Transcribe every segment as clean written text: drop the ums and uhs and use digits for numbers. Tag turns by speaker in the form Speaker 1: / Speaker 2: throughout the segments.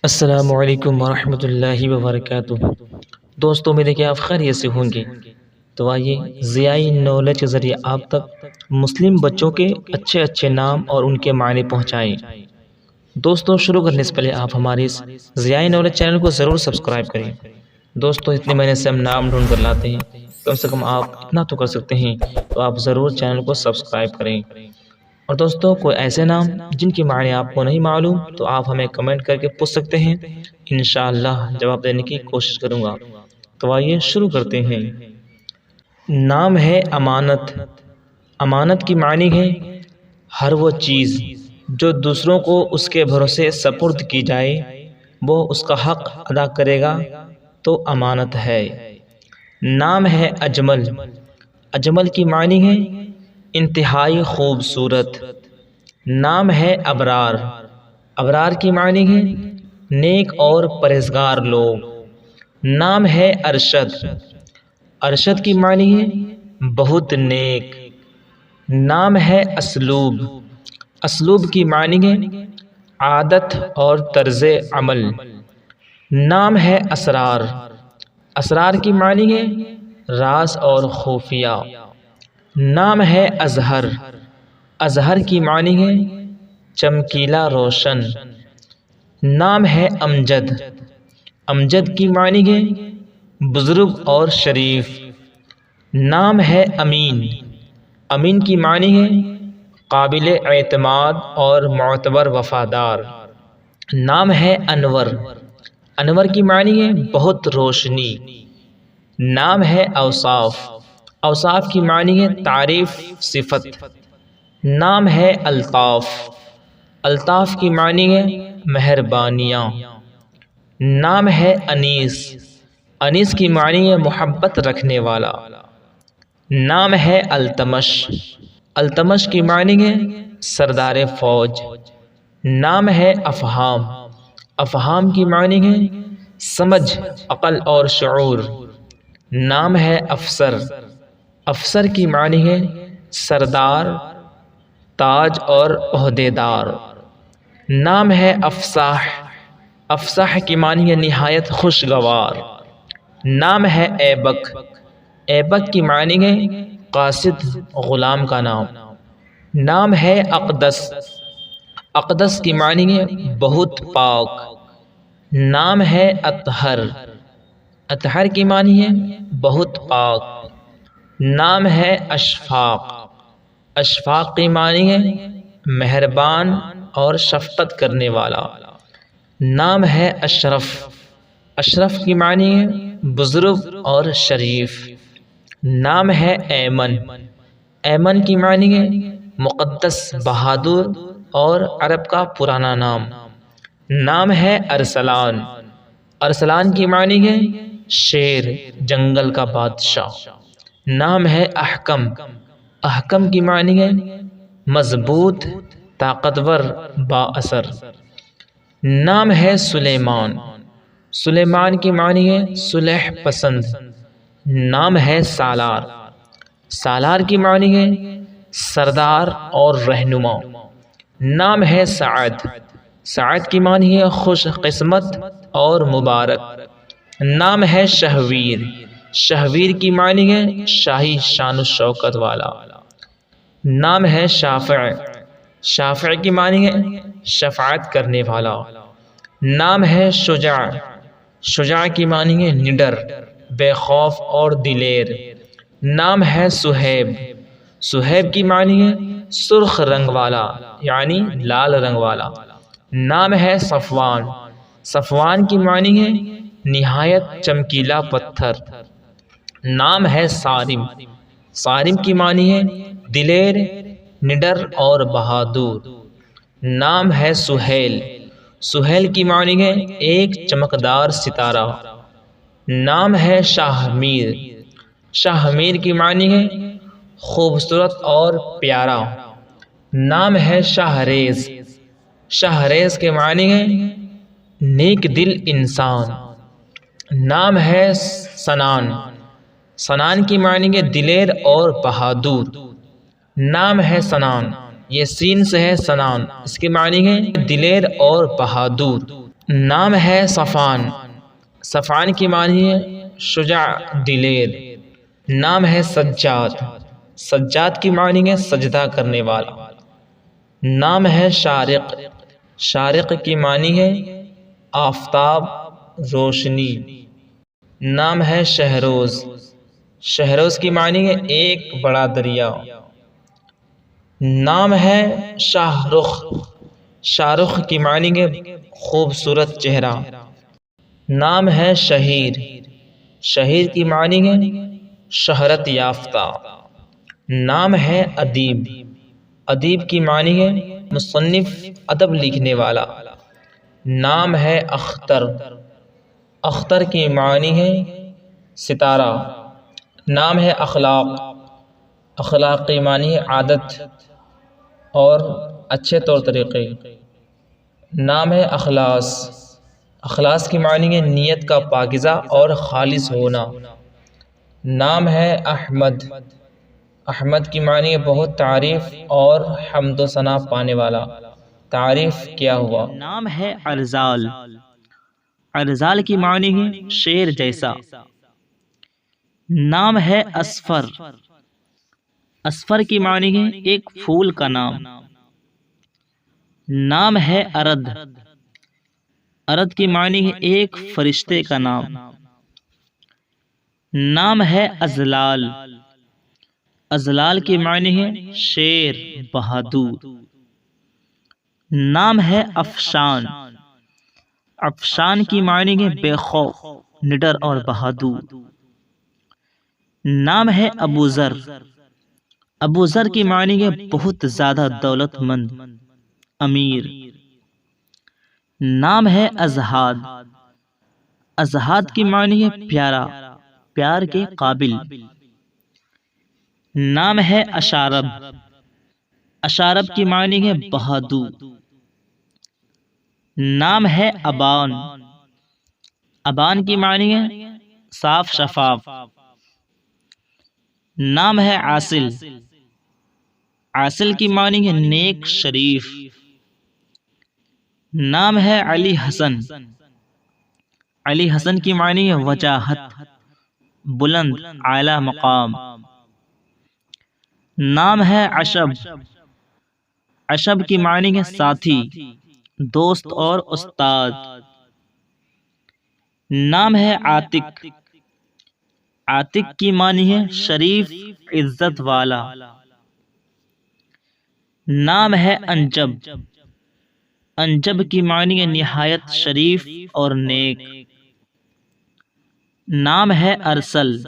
Speaker 1: السلام علیکم ورحمۃ اللہ وبرکاتہ۔ دوستوں امید ہے کہ آپ خیریت سے ہوں گے۔ تو آئیے ضیائی نالج کے ذریعے آپ تک مسلم بچوں کے اچھے اچھے نام اور ان کے معنی پہنچائیں۔ دوستوں شروع کرنے سے پہلے آپ ہمارے اس ضیائی نالج چینل کو ضرور سبسکرائب کریں۔ دوستوں اتنے مہینے سے ہم نام ڈھونڈ کر لاتے ہیں، کم سے کم آپ اتنا تو کر سکتے ہیں، تو آپ ضرور چینل کو سبسکرائب کریں۔ اور دوستوں کوئی ایسے نام جن کے معنی آپ کو نہیں معلوم تو آپ ہمیں کمنٹ کر کے پوچھ سکتے ہیں، انشاءاللہ جواب دینے کی کوشش کروں گا۔ تو آئیے شروع کرتے ہیں۔ نام ہے امانت۔ امانت کی معنی ہے ہر وہ چیز جو دوسروں کو اس کے بھروسے سپرد کی جائے، وہ اس کا حق ادا کرے گا تو امانت ہے۔ نام ہے اجمل۔ اجمل کی معنی ہے انتہائی خوبصورت۔ نام ہے ابرار۔ ابرار کی معنی ہے نیک اور پرہیزگار لوگ۔ نام ہے ارشد۔ ارشد کی معنی ہے بہت نیک۔ نام ہے اسلوب۔ اسلوب کی معنی ہے عادت اور طرز عمل۔ نام ہے اسرار۔ اسرار کی معنی ہے راز اور خفیہ۔ نام ہے اظہر۔ اظہر کی معنی ہے چمکیلا روشن۔ نام ہے امجد۔ امجد کی معنی ہے بزرگ اور شریف۔ نام ہے امین۔ امین کی معنی ہے قابل اعتماد اور معتبر وفادار۔ نام ہے انور۔ انور کی معنی ہے بہت روشنی۔ نام ہے اوصاف۔ اوصاف کی معنی ہے تعریف، صفت۔ نام ہے الطاف۔ الطاف کی معنی ہے مہربانیاں۔ نام ہے انیس۔ انیس کی معنی ہے محبت رکھنے والا۔ نام ہے التمش۔ التمش کی معنی ہے سردار فوج۔ نام ہے افہام۔ افہام کی معنی ہے سمجھ، عقل اور شعور۔ نام ہے افسر۔ افسر کی معنی ہے سردار، تاج اور عہدیدار۔ نام ہے افصاح۔ افصاح کی معنی ہے نہایت خوشگوار۔ نام ہے ایبک۔ ایبک کی معنی ہے قاصد، غلام کا نام۔ نام ہے اقدس۔ اقدس کی معنی ہے بہت پاک۔ نام ہے اطہر۔ اطہر کی معنی ہے بہت پاک۔ نام ہے اشفاق۔ اشفاق کی معنی ہے مہربان اور شفقت کرنے والا۔ نام ہے اشرف۔ اشرف کی معنی ہے بزرگ اور شریف۔ نام ہے ایمن۔ ایمن کی معنی ہے مقدس، بہادر اور عرب کا پرانا نام۔ نام ہے ارسلان۔ ارسلان کی معنی ہے شیر، جنگل کا بادشاہ۔ نام ہے احکم۔ احکم کی معنی ہے مضبوط، طاقتور، با اثر۔ نام ہے سلیمان۔ سلیمان کی معنی ہے صلح پسند۔ نام ہے سالار۔ سالار کی معنی ہے سردار اور رہنما۔ نام ہے سعد۔ سعد کی معنی ہے خوش قسمت اور مبارک۔ نام ہے شہویر۔ شہویر کی معنی ہے شاہی شان و شوکت والا۔ نام ہے شافع۔ شافع کی معنی ہے شفاعت کرنے والا۔ نام ہے شجاع۔ شجاع کی معنی ہے نڈر، بے خوف اور دلیر۔ نام ہے سہیب۔ سہیب کی معنی ہے سرخ رنگ والا، یعنی لال رنگ والا۔ نام ہے صفوان۔ صفوان کی معنی ہے نہایت چمکیلا پتھر۔ نام ہے صارم۔ صارم کی معنی ہے دلیر، نڈر اور بہادر۔ نام ہے سہیل۔ سہیل کی معنی ہے ایک چمکدار ستارہ۔ نام ہے شاہ میر۔ شاہ میر کی معنی ہے خوبصورت اور پیارا۔ نام ہے شاہریز۔ شاہریز کے معنی ہے نیک دل انسان۔ نام ہے سنان۔ سنان کی معنی ہے دلیر اور بہادر۔ نام ہے سنان، یہ سین سے ہے سنان، اس کے معنی ہے دلیر اور بہادر۔ نام ہے صفان، صفان کی معنی ہے شجاع دلیر۔ نام ہے سجاد، سجاد کی معنی ہے سجدہ کرنے والا۔ نام ہے شارق، شارق کی معنی ہے آفتاب روشنی۔ نام ہے شہروز، شہروز کی معنی ہے ایک بڑا دریا۔ نام ہے شاہ رخ، شاہ رخ کی معنی ہے خوبصورت چہرہ۔ نام ہے شہیر، شہیر کی معنی ہے شہرت یافتہ۔ نام ہے ادیب، ادیب کی معنی ہے مصنف ادب لکھنے والا۔ نام ہے اختر، اختر کی معنی ہے ستارہ۔ نام ہے اخلاق، اخلاق کی معنی ہے عادت اور اچھے طور طریقے۔ نام ہے اخلاص، اخلاص کی معنی ہے نیت کا پاکیزہ اور خالص ہونا۔ نام ہے احمد، احمد کی معنی ہے بہت تعریف اور حمد و ثنا پانے والا۔ تعریف کیا ہوا۔
Speaker 2: نام ہے ارزال، ارزال کی معنی ہے شیر جیسا۔ نام ہے اسفر، اسفر کی معنی ہے ایک پھول کا نام۔ نام ہے ارد، ارد کی معنی ہے ایک فرشتے کا نام۔ نام ہے ازلال، ازلال کی معنی ہے شیر بہادر۔ نام ہے افشان، افشان کی معنی ہے بے خوف نڈر اور بہادر۔ نام ہے ابو ذر، ابو ذر کی معنی ہے بہت زیادہ دولت مند امیر۔ نام ہے ازہاد، ازہاد کی معنی ہے پیارا پیار کے قابل۔ نام ہے اشارب، اشارب کی معنی ہے بہادر۔ نام ہے ابان، ابان کی معنی ہے صاف شفاف۔ نام ہے عاصل، عاصل کی معنی ہے نیک شریف۔ نام ہے علی حسن، علی حسن کی معنی ہے وجاہت بلند اعلی مقام۔ نام ہے عشب، عشب کی معنی ہے ساتھی دوست اور استاد۔ نام ہے عاتق، عاتق کی معنی ہے شریف عزت والا۔ نام ہے انجب، انجب کی معنی ہے نہایت شریف اور نیک۔ نام ہے ارسل،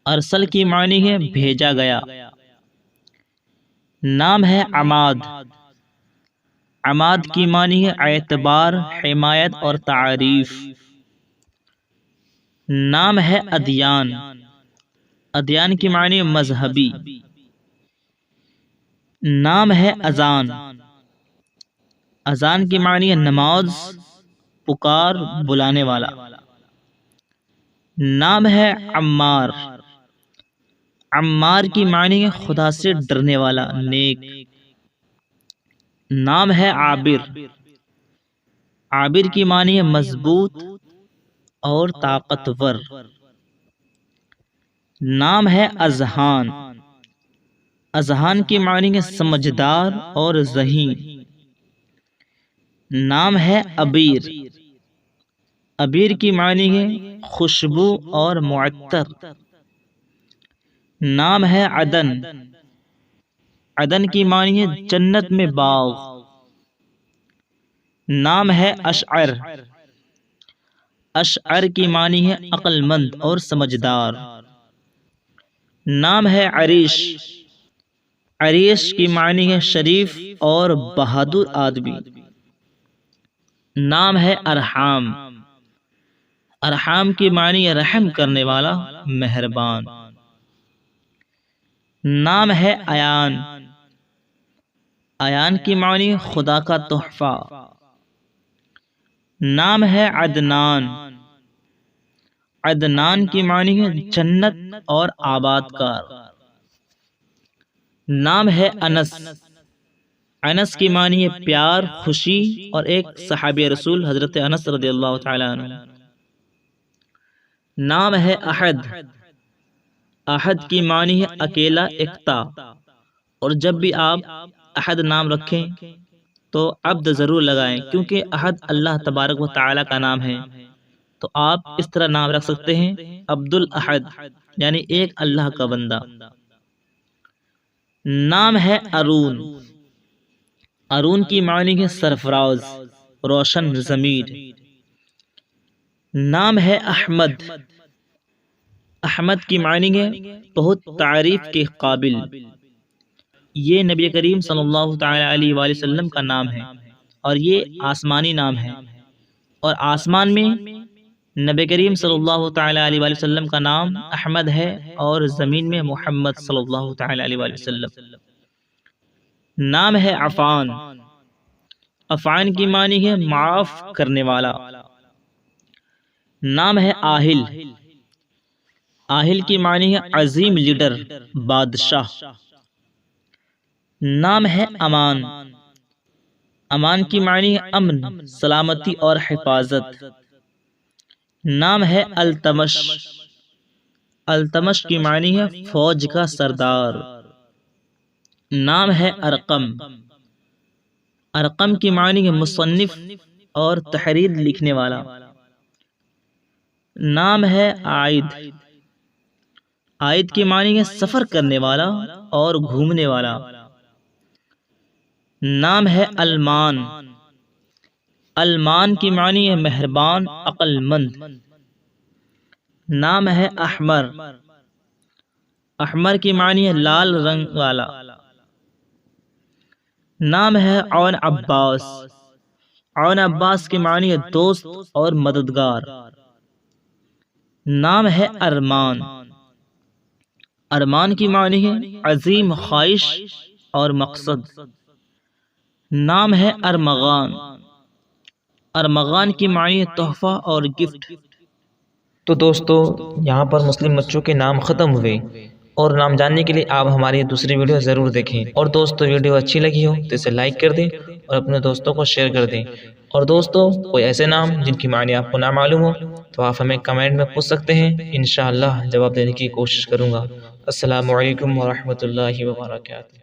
Speaker 2: ارسل کی معنی ہے بھیجا گیا۔ نام ہے عماد، عماد کی معنی ہے اعتبار حمایت اور تعریف۔ نام ہے ادیان، ادیان کی معنی ہے مذہبی۔ نام ہے اذان، اذان کی معنی ہے نماز پکار بلانے والا۔ نام ہے عمار، عمار کی معنی ہے خدا سے ڈرنے والا نیک۔ نام ہے عابر، عابر کی معنی ہے مضبوط اور طاقتور۔ نام ہے اذہان، اذہان کی معنی ہے سمجھدار اور ذہین۔ نام ہے ابیر، ابیر کی معنی ہے خوشبو اور معطر۔ نام ہے عدن، عدن کی معنی ہے جنت میں باغ۔ نام ہے اشعر، اشعر کی معنی ہے عقل مند اور سمجھدار۔ نام ہے عریش، عریش کی معنی ہے شریف اور بہادر آدمی۔ نام ہے ارحام، ارحام کی معنی ہے رحم کرنے والا مہربان۔ نام ہے ایان، ایان کی معنی ہے خدا کا تحفہ۔ نام ہے عدنان، عدنان کی معنی ہے جنت اور آباد کار۔ نام ہے انس، انس کی معنی ہے پیار، خوشی، اور ایک صحابی رسول حضرت انس رضی اللہ تعالیٰ عنہ۔ نام ہے احد، احد کی معنی ہے اکیلا، ایکتا، اور جب بھی آپ احد نام رکھیں تو عبد ضرور لگائیں، کیونکہ احد اللہ تبارک و تعالیٰ کا نام ہے۔ تو آپ اس طرح نام رکھ سکتے ہیں عبد الاحد، یعنی ایک اللہ کا بندہ۔ نام ہے ارون، ارون کی معنی ہے سرفراز، روشن ضمیر۔ نام ہے احمد، احمد کی معنی ہے بہت تعریف کے قابل۔ یہ نبی کریم صلی اللہ تعالی علیہ وآلہ وسلم کا نام ہے، اور یہ آسمانی نام ہے، اور آسمان میں نبی کریم صلی اللہ تعالی علیہ وآلہ وسلم کا نام احمد ہے، اور زمین میں محمد صلی اللہ تعالی علیہ وآلہ وسلم۔ نام ہے عفان، عفان کی معنی ہے معاف کرنے والا۔ نام ہے آہل، آہل کی معنی ہے عظیم لیڈر، بادشاہ۔ نام ہے امان، امان کی معنی ہے امن، سلامتی اور حفاظت۔ نام ہے التمش، التمش کی معنی ہے فوج کا سردار۔ نام ہے ارقم، ارقم کی معنی ہے مصنف اور تحریر لکھنے والا۔ نام ہے عائد، عائد کی معنی ہے سفر کرنے والا اور گھومنے والا۔ نام ہے المان، المان کی معنی ہے مہربان، عقل مند۔ نام ہے احمر، احمر کی معنی ہے لال رنگ والا۔ نام ہے عون عباس، عون عباس کی معنی ہے دوست اور مددگار۔ نام ہے ارمان، ارمان کی معنی ہے عظیم خواہش اور مقصد۔ نام ہے ارمغان، ارمغان کی معنی ہے تحفہ اور گفٹ۔
Speaker 1: تو دوستو یہاں پر مسلم بچوں کے نام ختم ہوئے، اور نام جاننے کے لیے آپ ہماری دوسری ویڈیو ضرور دیکھیں۔ اور دوستو ویڈیو اچھی لگی ہو تو اسے لائک کر دیں اور اپنے دوستوں کو شیئر کر دیں۔ اور دوستو کوئی ایسے نام جن کی معنی آپ کو نہ معلوم ہو تو آپ ہمیں کمنٹ میں پوچھ سکتے ہیں، انشاءاللہ جواب دینے کی کوشش کروں گا۔ السلام علیکم ورحمۃ اللہ وبرکاتہ۔